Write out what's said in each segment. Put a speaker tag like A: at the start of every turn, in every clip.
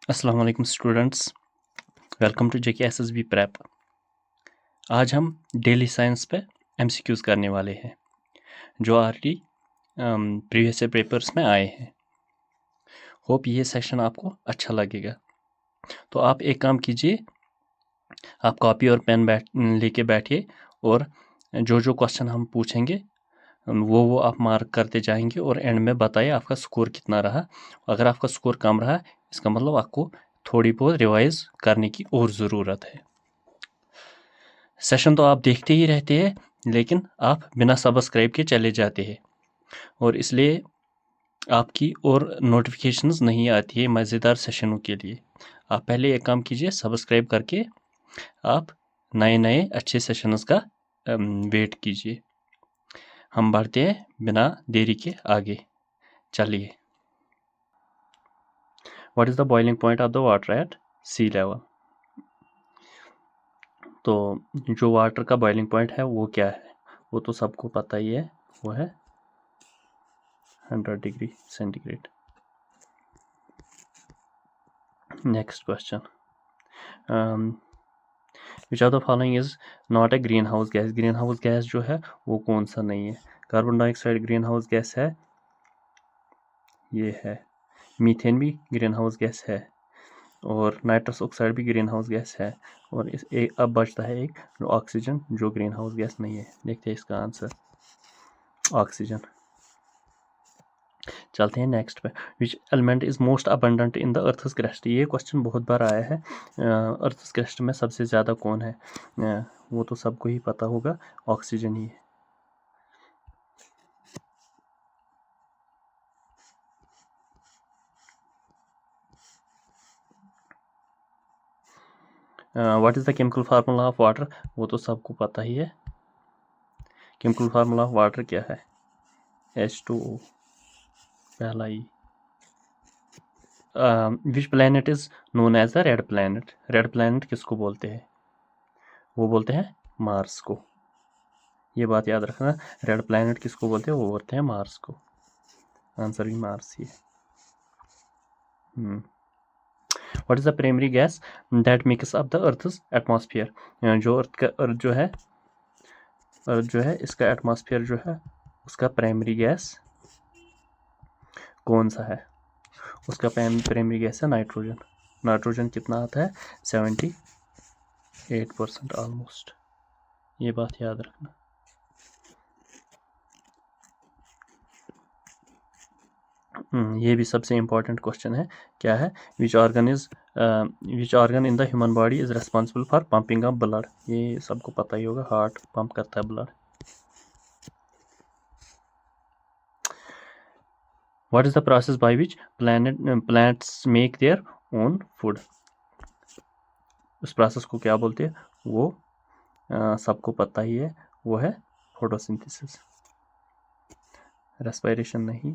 A: अस्सलाम वालेकुम students, welcome to JKSSB prep. आज हम डेली साइंस पे MCQs करने वाले हैं जो ऑलरेडी प्रीवियस पेपर्स में आए हैं। होप ये सेशन आपको अच्छा लगेगा। तो आप एक काम कीजिए, आप कॉपी और पेन लेके बैठिए और जो जो क्वेश्चन हम पूछेंगे वो आप मार्क करते जाएंगे और एंड में बताइए आपका स्कोर कितना रहा। अगर आपका स्कोर कम रहा, इसका मतलब आपको थोड़ी बहुत रिवाइज करने की और ज़रूरत है। सेशन तो आप देखते ही रहते हैं, लेकिन आप बिना सब्सक्राइब के चले जाते हैं और इसलिए आपकी और नोटिफिकेशंस नहीं आती है मज़ेदार सेशनों के लिए। आप पहले एक काम कीजिए, सब्सक्राइब करके आप नए नए अच्छे सेशंस का वेट कीजिए। हम बढ़ते हैं बिना देरी के आगे। चलिए, what is the boiling point of the water at sea level. तो जो वाटर का बॉइलिंग पॉइंट है वो क्या है, वो तो सबको पता ही है, वो है 100 degree centigrade. Next question, which of the following is not a green house gas. Green house gas जो है वो कौन सा नहीं है। Carbon dioxide green house gas है, ये है। मीथेन भी ग्रीन हाउस गैस है और नाइट्रस ऑक्साइड भी ग्रीन हाउस गैस है। और इस एक अब बचता है एक ऑक्सीजन जो ग्रीन हाउस गैस नहीं है। देखते हैं इसका आंसर ऑक्सीजन। चलते हैं नेक्स्ट पे। Which element is most abundant in the earth's crust. ये क्वेश्चन बहुत बार आया है। अर्थस क्रस्ट में सबसे ज़्यादा कौन है, वो तो सबको ही पता होगा, ऑक्सीजन ही है। What is the chemical formula of water, वो तो सबको पता ही है। केमिकल फार्मूला ऑफ वाटर क्या है, H2O, पहला ही। Which planet is known as the red planet. Red planet किसको बोलते हैं, वो बोलते हैं मार्स को। ये बात याद रखना, रेड प्लैनेट किसको बोलते हैं, वो बोलते हैं मार्स को। आंसर भी मार्स ही है। What is the primary gas that makes up the Earth's atmosphere. जो अर्थ जो है इसका एटमॉस्फेयर जो है उसका प्राइमरी गैस कौन सा है। उसका प्राइमरी गैस है नाइट्रोजन। नाइट्रोजन कितना आता है, 78% ऑलमोस्ट। ये बात याद रखना। ये भी सबसे इम्पोर्टेंट क्वेश्चन है, क्या है, which organ in the human body is responsible for pumping of blood. ये सबको पता ही होगा, हार्ट पंप करता है blood. What is the process by which plants make their own food. उस प्रोसेस को क्या बोलते हैं, वो सबको पता ही है, वो है फोटोसिंथेसिस। रेस्पिरेशन नहीं,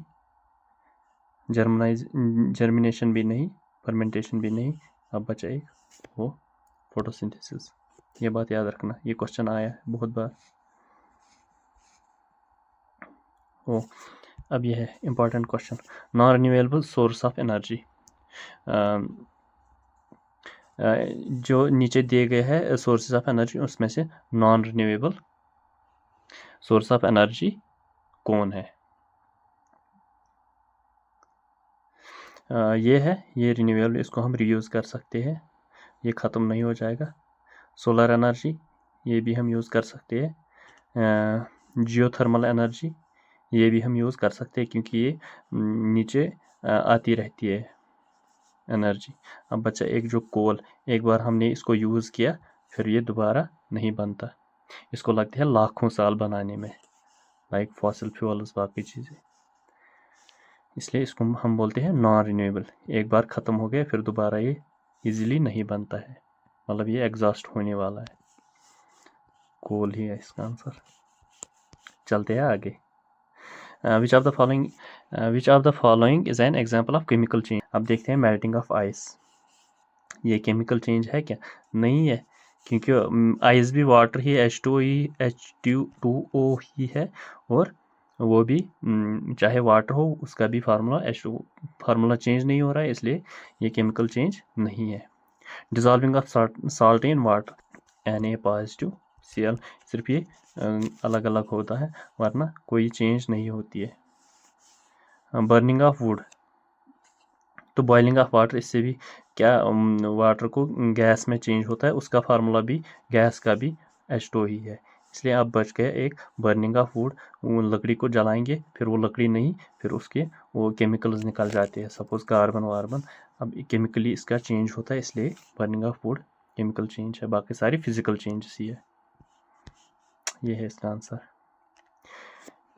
A: जर्मिनेशन भी नहीं, फर्मेंटेशन भी नहीं, अब बचा एक, वो फोटोसिंथेसिस। ये बात याद रखना, ये क्वेश्चन आया है बहुत बार। ओ, अब ये है important question, non renewable source of energy. जो नीचे दिए गए हैं सोर्सेज ऑफ एनर्जी, उसमें से non renewable source of energy कौन है। ये है, ये रिन्यूएबल, इसको हम रीयूज़ कर सकते हैं, ये ख़त्म नहीं हो जाएगा। सोलर एनर्जी, ये भी हम यूज़ कर सकते हैं। जियोथर्मल एनर्जी, ये भी हम यूज़ कर सकते हैं क्योंकि ये नीचे आती रहती है एनर्जी। अब बच्चा एक जो कोल, एक बार हमने इसको यूज़ किया फिर ये दोबारा नहीं बनता, इसको लगते हैं लाखों साल बनाने में, लाइक फॉसिल फ्यूल्स बाकी चीज़ें, इसलिए इसको हम बोलते हैं नॉन रिन्यूएबल। एक बार ख़त्म हो गया फिर दोबारा ये इजीली नहीं बनता है, मतलब ये एग्जॉस्ट होने वाला है। कोल ही है इसका आंसर। चलते हैं आगे। विच of the following is an example of chemical change. अब देखते हैं मेल्टिंग ऑफ आइस, ये केमिकल चेंज है क्या, नहीं है, क्योंकि आइस भी वाटर ही H2O ही है और वो भी चाहे वाटर हो उसका भी फार्मूला चेंज नहीं हो रहा है, इसलिए ये केमिकल चेंज नहीं है। Dissolving of salt in water Na positive Cl, सिर्फ ये अलग अलग होता है, वरना कोई चेंज नहीं होती है। बर्निंग ऑफ वुड, तो बॉइलिंग ऑफ वाटर, इससे भी क्या वाटर को गैस में चेंज होता है, उसका फार्मूला भी गैस का भी H2 ही है, इसलिए आप बच गए एक बर्निंग ऑफ वुड। वो लकड़ी को जलाएंगे, फिर वो लकड़ी नहीं, फिर उसके वो केमिकल्स निकल जाते हैं, सपोज कार्बन वार्बन, अब केमिकली इसका चेंज होता है, इसलिए burning of would chemical change है, बाकी सारी फिजिकल चेंजेस ही है। ये है इसका answer.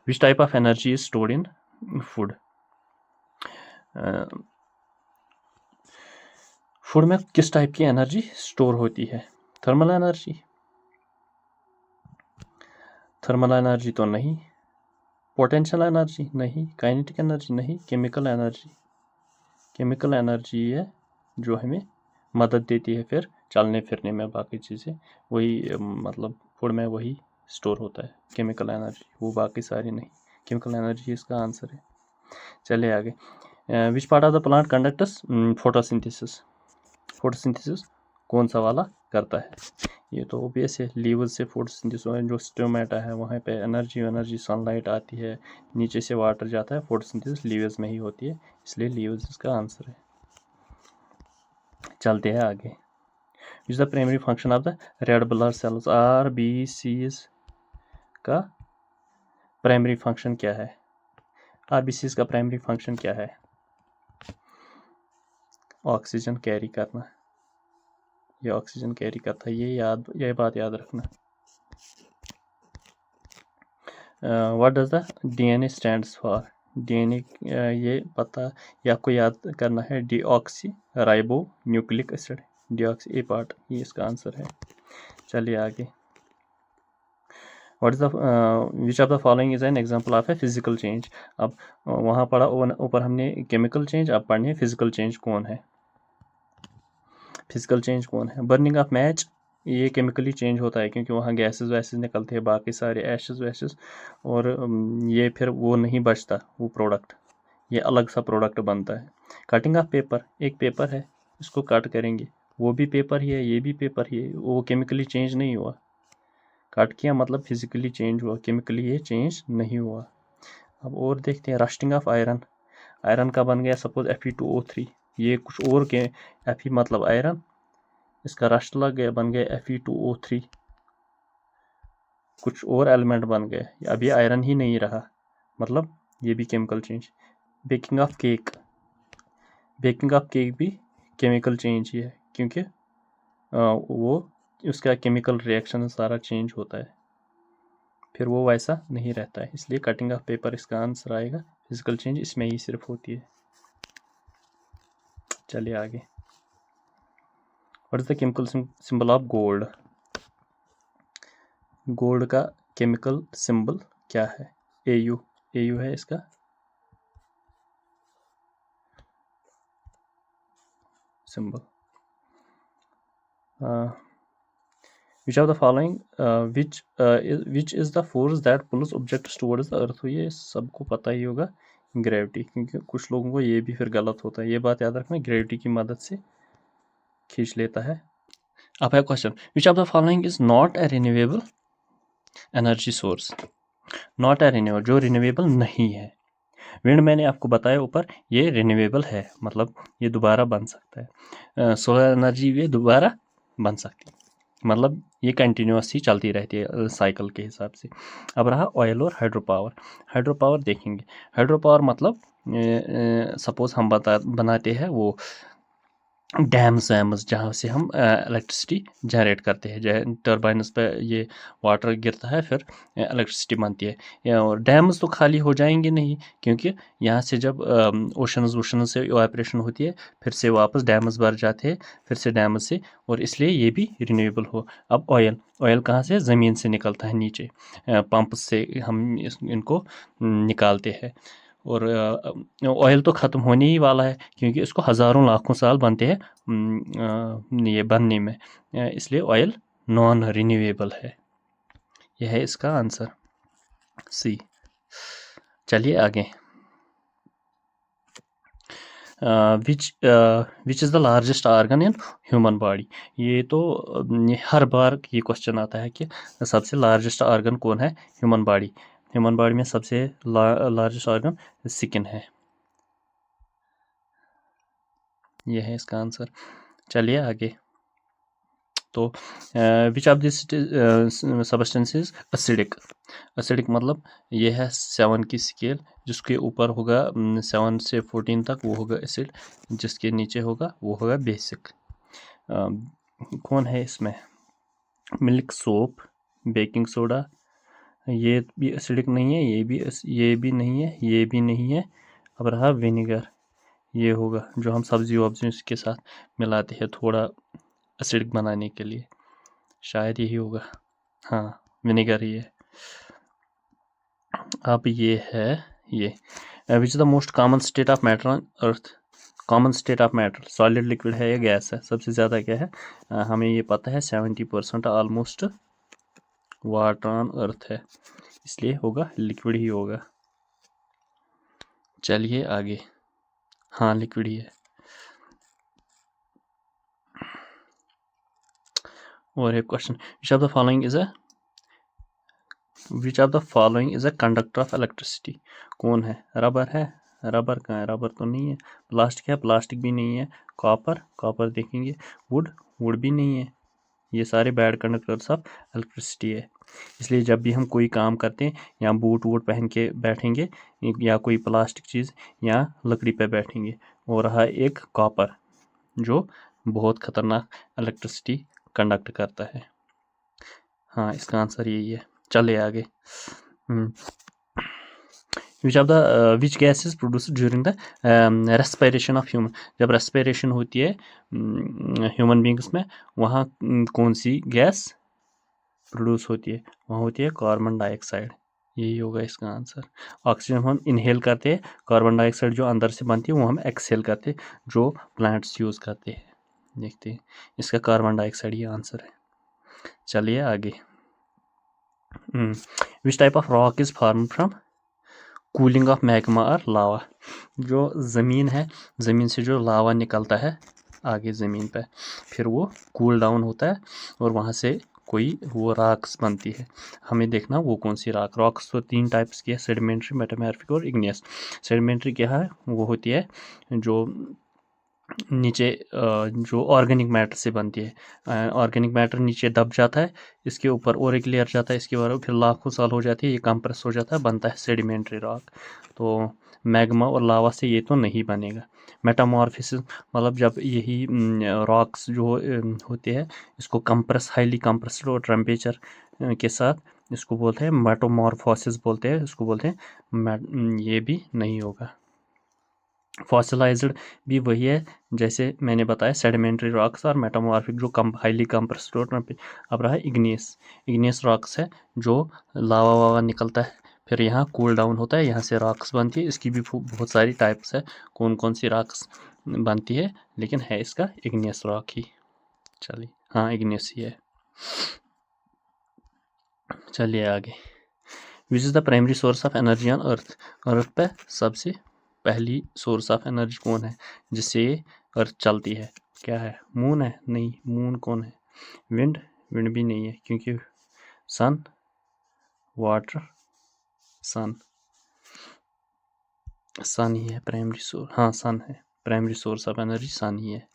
A: Which type of energy is stored in food, food में किस टाइप की एनर्जी स्टोर होती है? थर्मल एनर्जी, थर्मल एनर्जी तो नहीं, पोटेंशियल एनर्जी नहीं, काइनेटिक एनर्जी नहीं, केमिकल एनर्जी, केमिकल एनर्जी है जो हमें मदद देती है फिर चलने फिरने में, बाकी चीज़ें वही मतलब फूड में वही स्टोर होता है केमिकल एनर्जी, वो बाकी सारी नहीं, केमिकल एनर्जी इसका आंसर है। चलिए आगे, which part of the plant conducts photosynthesis, photosynthesis कौन सा वाला करता है? ये तो ओबियस है, लीव्स से फोटोसिंथेसिस, जो स्टोमेटा है वहाँ पे एनर्जी सनलाइट आती है, नीचे से वाटर जाता है, फोटोसिंथेसिस लीव्स में ही होती है, इसलिए लीव्स इसका आंसर है। चलते हैं आगे, is the primary function of the red blood cells, RBCs का प्राइमरी फंक्शन क्या है? RBCs का प्राइमरी फंक्शन क्या है? ऑक्सीजन कैरी करना, ये ऑक्सीजन कैरी करता है, ये बात याद रखना। What does the DNA stands for, DNA ये पता, ये आपको याद करना है, deoxyribonucleic acid, deoxy a part, ये इसका आंसर है। चलिए आगे, what is the which of the following is an example of a physical change, अब वहाँ पढ़ा ऊपर हमने केमिकल चेंज, अब पढ़ने फिजिकल चेंज कौन है, फिजिकल चेंज कौन है? बर्निंग ऑफ मैच, ये केमिकली चेंज होता है क्योंकि वहाँ गैसेस वैसेस निकलते हैं, बाकी सारे एशेस वैसेस, और ये फिर वो नहीं बचता वो प्रोडक्ट, ये अलग सा प्रोडक्ट बनता है। कटिंग ऑफ पेपर, एक पेपर है, इसको कट करेंगे, वो भी पेपर ही है, ये भी पेपर ही है, वो केमिकली चेंज नहीं हुआ, कट किया मतलब फिजिकली चेंज हुआ, केमिकली ये चेंज नहीं हुआ। अब और देखते हैं, रस्टिंग ऑफ आयरन, आयरन का बन गया सपोज Fe2O3, ये कुछ और के Fe मतलब आयरन, इसका रस्ट लग गया, बन गया Fe2O3, कुछ और एलिमेंट बन गए, अब ये आयरन ही नहीं रहा, मतलब ये भी chemical change. Baking of cake, baking of cake भी केमिकल चेंज ही है, क्योंकि वो उसका केमिकल रिएक्शन सारा चेंज होता है, फिर वो वैसा नहीं रहता है, इसलिए कटिंग ऑफ पेपर इसका आंसर आएगा, फिजिकल चेंज इसमें ही सिर्फ होती है। चलिए आगे, what is the chemical symbol of gold, gold का केमिकल सिंबल क्या है? AU, AU है इसका symbol. Which of the following which is the force that pools objects towards the earth, ये सबको पता ही होगा, ग्रेविटी, क्योंकि कुछ लोगों को ये भी फिर गलत होता है, ये बात याद रखना, ग्रेविटी की मदद से खींच लेता है। अब है question, which of the following is not a renewable energy source, not a renewable, जो रिन्यूएबल नहीं है। विंड मैंने आपको बताया ऊपर, ये रिन्यूएबल है, मतलब ये दोबारा बन सकता है, सोलर एनर्जी ये दोबारा बन सकती है, मतलब ये कंटिन्यूस ही चलती रहती है साइकिल के हिसाब से। अब रहा ऑयल और हाइड्रो पावर, हाइड्रो पावर देखेंगे, हाइड्रो पावर मतलब सपोज हम बनाते हैं वो डैम्स वैम्स, जहाँ से हम इलेक्ट्रिसिटी जनरेट करते हैं, टर्बाइन्स पे ये वाटर गिरता है, फिर इलेक्ट्रिसिटी बनती है, और डैम्स तो खाली हो जाएंगे नहीं, क्योंकि यहाँ से जब ओशन से इवापोरेशन होती है, फिर से वापस डैम्स भर जाते हैं, फिर से डैम्स से, और इसलिए ये भी रिन्यूएबल हो। अब ऑयल, ऑयल कहाँ से? ज़मीन से निकलता है, नीचे पंप से हम इनको निकालते हैं, और ऑयल तो ख़त्म होने ही वाला है, क्योंकि इसको हज़ारों लाखों साल बनते हैं ये बनने में, इसलिए ऑयल नॉन रिन्यूएबल है, यह है इसका आंसर C। चलिए आगे। Which is the largest organ in human body. ये तो हर बार ये क्वेश्चन आता है कि सबसे लार्जेस्ट ऑर्गन कौन है ह्यूमन बॉडी। ह्यूमन बॉडी में सबसे लार्जेस्ट ऑर्गन स्किन है। ये है इसका आंसर। चलिए आगे। तो which of this substance is acidic. Acidic मतलब ये है 7 की स्केल, जिसके ऊपर होगा 7 से 14 तक वो होगा एसिड, जिसके नीचे होगा वो होगा बेसिक। कौन है इसमें? मिल्क, सोप, बेकिंग सोडा, ये भी एसिडिक नहीं है, ये भी नहीं है, ये भी नहीं है। अब रहा विनेगर, ये होगा जो हम सब्जी वब्जियों के साथ मिलाते हैं थोड़ा एसिडिक बनाने के लिए, शायद यही होगा। हाँ, विनेगर ही है। अब ये है ये विच is the most common state of matter on earth. Common state of matter solid, liquid है या गैस है? सबसे ज़्यादा क्या है? हमें ये पता है 70% ऑलमोस्ट वाटर ऑन अर्थ है, इसलिए होगा लिक्विड ही होगा। चलिए आगे। हाँ, लिक्विड ही है। और एक question, which of the following is a conductor of electricity. कौन है? रबर है? रबर कहाँ है? रबर तो नहीं है। प्लास्टिक है? प्लास्टिक भी नहीं है। कॉपर देखेंगे। वुड भी नहीं है। ये सारे बैड कंडक्टर्स ऑफ इलेक्ट्रिसिटी है। इसलिए जब भी हम कोई काम करते हैं, या बूट वूट पहन के बैठेंगे, या कोई प्लास्टिक चीज़, या लकड़ी पे बैठेंगे। और रहा एक कॉपर, जो बहुत खतरनाक इलेक्ट्रिसिटी कंडक्ट करता है। हाँ, इसका आंसर यही है। चलिए आगे। Which gas is produced during the respiration of human. जब रेस्पिरेशन होती है ह्यूमन बींग्स में, वहाँ कौन सी गैस प्रोड्यूस होती है? वहाँ होती है कार्बन डाइऑक्साइड। यही होगा इसका आंसर। ऑक्सीजन हम इनहेल करते हैं, कार्बन डाइऑक्साइड जो अंदर से बनती है वो हम एक्सहेल करते हैं, जो प्लांट्स यूज़ करते हैं। देखते हैं, इसका कार्बन डाइऑक्साइड ही आंसर है। चलिए आगे। Which type of rock is form from cooling of magma और लावा। जो ज़मीन है, ज़मीन से जो लावा निकलता है आगे ज़मीन पे, फिर वो कूल डाउन होता है और वहाँ से कोई वो रॉक्स बनती है। हमें देखना वो कौन सी रॉक्स तो 3 टाइप्स की है, सेडिमेंट्री, मेटामॉर्फिक और इग्नियस। सेडिमेंट्री क्या है? वो होती है जो नीचे जो ऑर्गेनिक मैटर से बनती है। ऑर्गेनिक मैटर नीचे दब जाता है, इसके ऊपर और एक लेयर जाता है, इसके ऊपर फिर लाखों साल हो जाती है, ये कंप्रेस हो जाता है, बनता है सेडिमेंट्री रॉक। तो मैग्मा और लावा से ये तो नहीं बनेगा। मेटामॉर्फिसिस मतलब जब यही रॉक्स जो होते हैं, इसको कंप्रेस, हाईली कंप्रेस्ड और टेम्परेचर के साथ, इसको बोलते हैं मेटामॉर्फोसिस बोलते हैं, इसको बोलते हैं। ये भी नहीं होगा। फॉसिलाइज्ड भी वही है जैसे मैंने बताया, सेडिमेंट्री रॉक्स और मेटामॉर्फिक जो हाईली कंप्रेस्ड। अब रहा इग्नियस रॉक्स है, जो लावा वावा निकलता है, फिर यहाँ कूल डाउन होता है, यहाँ से रॉक्स बनती है। इसकी भी बहुत सारी टाइप्स है, कौन कौन सी रॉक्स बनती है, लेकिन है इसका इग्नियस रॉक ही। चलिए, हाँ, इग्नियस ही है। चलिए आगे। Which is the primary source of energy on Earth. Earth पे सबसे पहली सोर्स ऑफ एनर्जी कौन है जिससे अर्थ चलती है? क्या है? मून है? नहीं, मून कौन है? विंड भी नहीं है, क्योंकि सन, वाटर, सन ही है प्राइमरी सोर्स। हाँ, सन है प्राइमरी सोर्स ऑफ एनर्जी, सन ही है।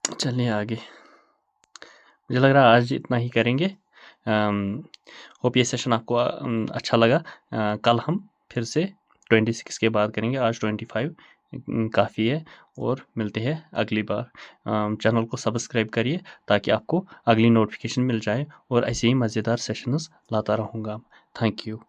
A: चलिए आगे। मुझे लग रहा है आज इतना ही करेंगे। होप ये सेशन आपको अच्छा लगा। कल हम फिर से 26 के बाद करेंगे, आज 25 काफ़ी है। और मिलते हैं अगली बार। चैनल को सब्सक्राइब करिए ताकि आपको अगली नोटिफिकेशन मिल जाए, और ऐसे ही मज़ेदार सेशंस लाता रहूँगा। Thank you.